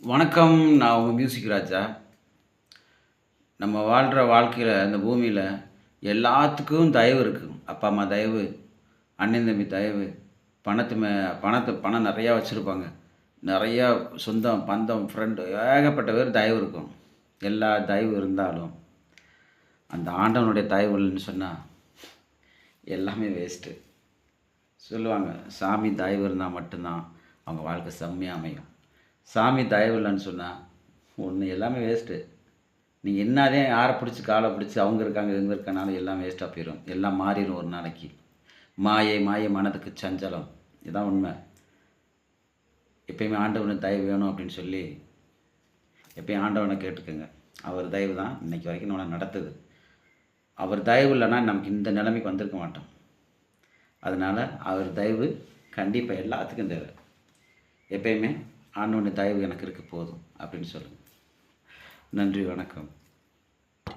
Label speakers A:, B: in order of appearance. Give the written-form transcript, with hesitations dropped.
A: வணக்கம். நான் உங்க மியூசிக் ராஜா. நம்ம வாழ்ற வாழ்க்கையில, இந்த பூமியில எல்லாத்துக்கும் தயவு இருக்கு. அப்பா, அம்மா தயவு, அண்ணன், தம்பி தயவு, பணம் நெறையா வச்சிருப்பாங்க. நெறையா சொந்தம், பந்தம், ஃப்ரெண்டு ஏகப்பட்ட பேர் தயவு இருக்கும். எல்லா தயவு இருந்தாலும், அந்த ஆண்டவனுடைய தயவு இல்லன்னு சொன்னா, எல்லாமே வேஸ்ட்டு. சொல்லுவாங்க, சாமி தயவு இருந்தா மட்டும் தான் அவங்க வாழ்க்கை செம்மையா அமையும். சாமி தயவு இல்லன்னு சொன்னா, எல்லாமே வேஸ்ட்டு. நீங்க என்னாதான் யார புடிச்சு கால புடிச்சு அவங்க இருக்காங்க, இவங்க இருக்கனாலும் எல்லாம் வேஸ்ட்டா போயிரும். எல்லாம் மாறிரும் ஒரு நாளைக்கு. மாயை மாயை மனதுக்கு சஞ்சலம். இதான் உண்ம. எப்பயுமே ஆண்டவன் தயவு வேணும் அப்படின்னு சொல்லி, எப்பயும் ஆண்டவன கேட்டுக்கங்க. அவர் தயவு தான் இன்னைக்கு வரைக்கும் நம்மள நடத்துது. அவர் தயவு இல்லன்னா நமக்கு இந்த நிலைமைக்கு வந்திருக்க மாட்டோம். அதனால அவர் தயவு கண்டிப்பா எல்லாத்துக்கும் தேவை. எப்பயுமே ஆண்டவனுடைய தயவு எனக்கு இருக்கு போதும் அப்படின்னு சொல்லுங்க. நன்றி, வணக்கம்.